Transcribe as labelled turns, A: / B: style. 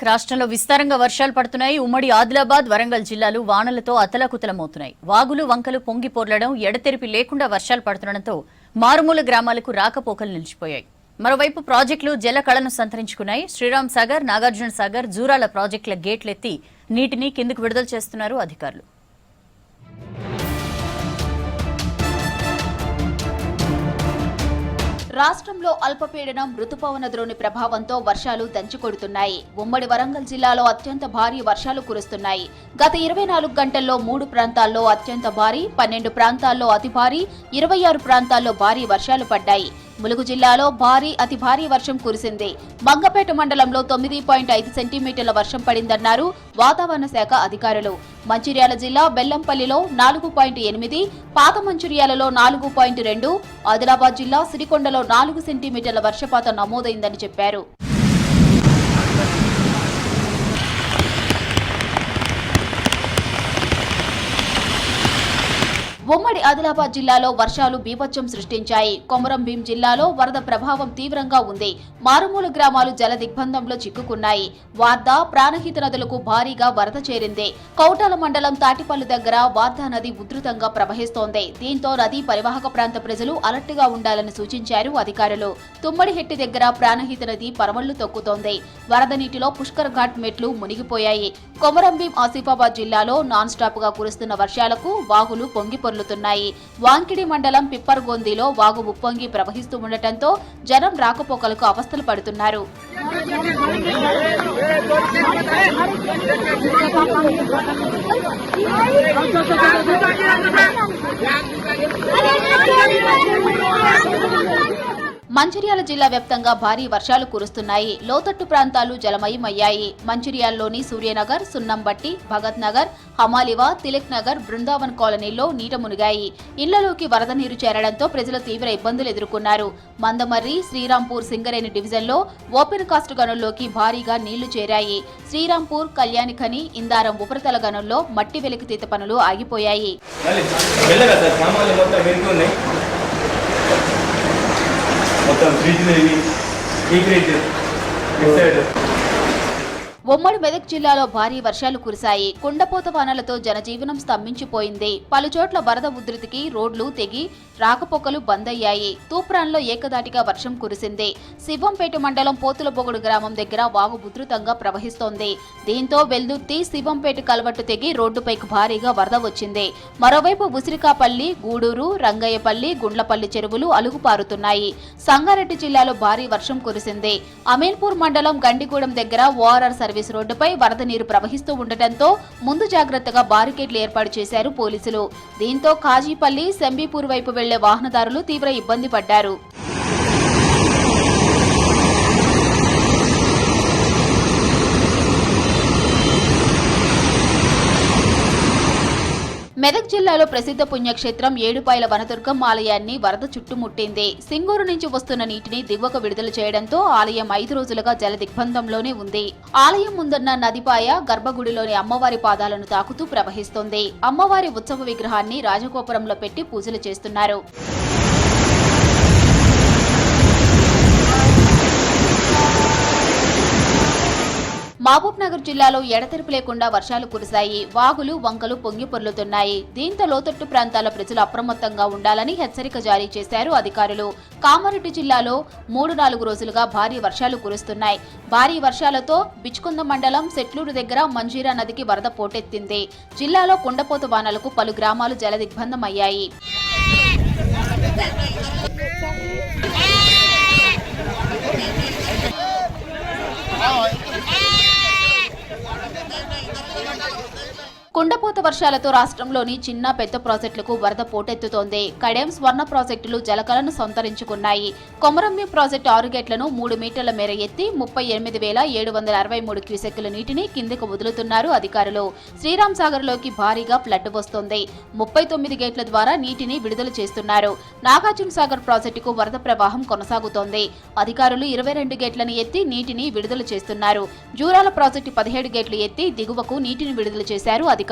A: రాష్ట్రంలో విస్తారంగా వర్షాలు పడుతున్నాయి. ఉమ్మడి ఆదిలాబాద్, వరంగల్ జిల్లాలు వానలతో అతలాకుతలమవుతున్నాయి. వాగులు, వంకలు పొంగి పొర్లడం, ఎడతెరిపి లేకుండా వర్షాలు పడుతుండటంతో మారుమూల గ్రామాలకు రాకపోకలు నిలిచిపోయాయి. మరోవైపు ప్రాజెక్టులు జలకళను సంతరించుకున్నాయి. శ్రీరామ్ సాగర్, నాగార్జున సాగర్, జూరాల ప్రాజెక్టుల గేట్లెత్తి నీటిని కిందకు విడుదల చేస్తున్నారు అధికారులు.
B: రాష్ట్రంలో అల్పపీడనం రుతుపవన ద్రోణి ప్రభావంతో వర్షాలు దంచుకొడుతున్నాయి. ఉమ్మడి వరంగల్ జిల్లాలో అత్యంత భారీ వర్షాలు కురుస్తున్నాయి. గత 24 గంటల్లో 3 ప్రాంతాల్లో అత్యంత భారీ, 12 ప్రాంతాల్లో అతి భారీ, 26 ప్రాంతాల్లో భారీ వర్షాలు పడ్డాయి. ములుగు జిల్లాలో భారీ, అతి భారీ వర్షం కురిసింది. మంగపేట మండలంలో 9.5 సెంటీమీటర్ల వర్షం పడిందన్నారు వాతావరణ శాఖ అధికారులు. మంచిర్యాల జిల్లా బెల్లంపల్లిలో 4.8, పాత మంచిర్యాలలో 4.2, ఆదిలాబాద్ జిల్లా సిరికొండలో 4 సెంటీమీటర్ల వర్షపాతం నమోదైందని చెప్పారు. ఉమ్మడి ఆదిలాబాద్ జిల్లాలో వర్షాలు బీభత్సం సృష్టించాయి. కొమరం భీం జిల్లాలో వరద ప్రభావం తీవ్రంగా ఉంది. మారుమూల గ్రామాలు జల దిగ్బంధంలో చిక్కుకున్నాయి. వార్దా, ప్రాణహిత నదులకు భారీగా వరద చేరింది. కౌటాల మండలం తాటిపల్లి దగ్గర వార్దా నది ఉధృతంగా ప్రవహిస్తోంది. దీంతో నదీ పరివాహక ప్రాంత ప్రజలు అలర్ట్గా ఉండాలని సూచించారు అధికారులు. తుమ్మడిహెట్టి దగ్గర ప్రాణహిత నది పరవళ్లు తొక్కుతోంది. వరద నీటిలో పుష్కర్ ఘాట్ మెట్లు మునిగిపోయాయి. కొమరం భీం, ఆసిఫాబాద్ జిల్లాలో నాన్ స్టాప్ గా కురుస్తున్న వర్షాలకు వాగులు పొంగిపొర్లుతున్నాయి. వాంకిడి మండలం పిప్పర్గొందిలో వాగు ఉప్పొంగి ప్రవహిస్తూ ఉండటంతో జనం రాకపోకలకు అవస్థలు పడుతున్నారు. మంచిర్యాల జిల్లా వ్యాప్తంగా భారీ వర్షాలు కురుస్తున్నాయి. లోతట్టు ప్రాంతాలు జలమయమయ్యాయి. మంచిర్యాలలోని సూర్యనగర్, సున్నంబట్టి, భగత్ నగర్, హమాలివా, తిలక్ నగర్, బృందావన్ కాలనీల్లో నీట మునిగాయి. ఇళ్లలోకి వరద నీరు చేరడంతో ప్రజలు తీవ్ర ఇబ్బందులు ఎదుర్కొన్నారు. మందమర్రి, శ్రీరాంపూర్, సింగరేణి డివిజన్లో ఓపెన్ కాస్ట్ గనుల్లోకి భారీగా నీళ్లు చేరాయి. శ్రీరాంపూర్, కళ్యాణిఖని, ఇందారం ఉపరితల గనుల్లో మట్టి వెలికితీత పనులు ఆగిపోయాయి. ఉమ్మడి మెదక్ జిల్లాలో భారీ వర్షాలు కురిశాయి. కుండపోత వానలతో జనజీవనం స్తంభించిపోయింది. పలుచోట్ల వరద ఉధృతికి రోడ్లు తెగి రాకపోకలు బంద్ అయ్యాయి. తూప్రాన్లో ఏకదాటిగా వర్షం కురిసింది. శివంపేట మండలం పోతులబొగుడు గ్రామం దగ్గర వాగు ఉధృతంగా ప్రవహిస్తోంది. దీంతో వెల్దుర్తి, శివంపేట కలవట్టు తెగి రోడ్డుపైకి భారీగా వరద వచ్చింది. మరోవైపు ఉసిరికాపల్లి, గూడూరు, రంగయ్యపల్లి, గుండ్లపల్లి చెరువులు అలుగుపారుతున్నాయి. సంగారెడ్డి జిల్లాలో భారీ వర్షం కురిసింది. అమీన్పూర్ మండలం గండిగూడెం దగ్గర ఓఆర్ఆర్ సర్వీస్ రోడ్డుపై వరద నీరు ప్రవహిస్తూ ఉండటంతో ముందు జాగ్రత్తగా బారికేడ్లు ఏర్పాటు చేశారు పోలీసులు. దీంతో కాజీపల్లి, సెంబీపూర్ వైపు వెళ్లే వాహనదారులు తీవ్ర ఇబ్బంది పడ్డారు. మెదక్ జిల్లాలో ప్రసిద్ధ పుణ్యక్షేత్రం ఏడుపాయల వనదుర్గం ఆలయాన్ని వరద చుట్టుముట్టింది. సింగూరు నుంచి వస్తున్న నీటిని దిగువకు విడుదల చేయడంతో ఆలయం 5 రోజులుగా జల దిగ్బంధంలోనే ఉంది. ఆలయం ముందున్న నదిపాయ గర్భగుడిలోని అమ్మవారి పాదాలను తాకుతూ ప్రవహిస్తోంది. అమ్మవారి ఉత్సవ విగ్రహాన్ని రాజగోపురంలో పెట్టి పూజలు చేస్తున్నారు. మహబూబ్ నగర్ జిల్లాలో ఎడతెరిపి లేకుండా వర్షాలు కురిశాయి. వాగులు, వంకలు పొంగి పొర్లుతున్నాయి. దీంతో లోతట్టు ప్రాంతాల ప్రజలు అప్రమత్తంగా ఉండాలని హెచ్చరిక జారీ చేశారు అధికారులు. కామారెడ్డి జిల్లాలో 3-4 రోజులుగా భారీ వర్షాలు కురుస్తున్నాయి. భారీ వర్షాలతో బిచ్కుంద మండలం సెట్లూరు దగ్గర మంజీరా నదికి వరద పోటెత్తింది. జిల్లాలో కుండపోత వానలకు పలు గ్రామాలు జల దిగ్బంధమయ్యాయి. కుండపోత వర్షాలతో రాష్ట్రంలోని చిన్న పెద్ద ప్రాజెక్టులకు వరద పోటెత్తుతోంది. కడెం, స్వర్ణ ప్రాజెక్టులు జలకళను సంతరించుకున్నాయి. కొమరంభీం ప్రాజెక్టు 6 గేట్లను 3 మీటర్ల మేర ఎత్తి 38,763 క్యూసెక్కుల నీటిని కిందకు వదులుతున్నారు అధికారులు. శ్రీరామ్ సాగర్లోకి భారీగా ఫ్లడ్ వస్తోంది. 39 గేట్ల ద్వారా నీటిని విడుదల చేస్తున్నారు. నాగార్జున సాగర్ ప్రాజెక్టుకు వరద ప్రవాహం కొనసాగుతోంది. అధికారులు 22 గేట్లను ఎత్తి నీటిని విడుదల చేస్తున్నారు. జూరాల ప్రాజెక్టు 17 గేట్లు ఎత్తి దిగువకు నీటిని విడుదల చేశారు అధికారులు.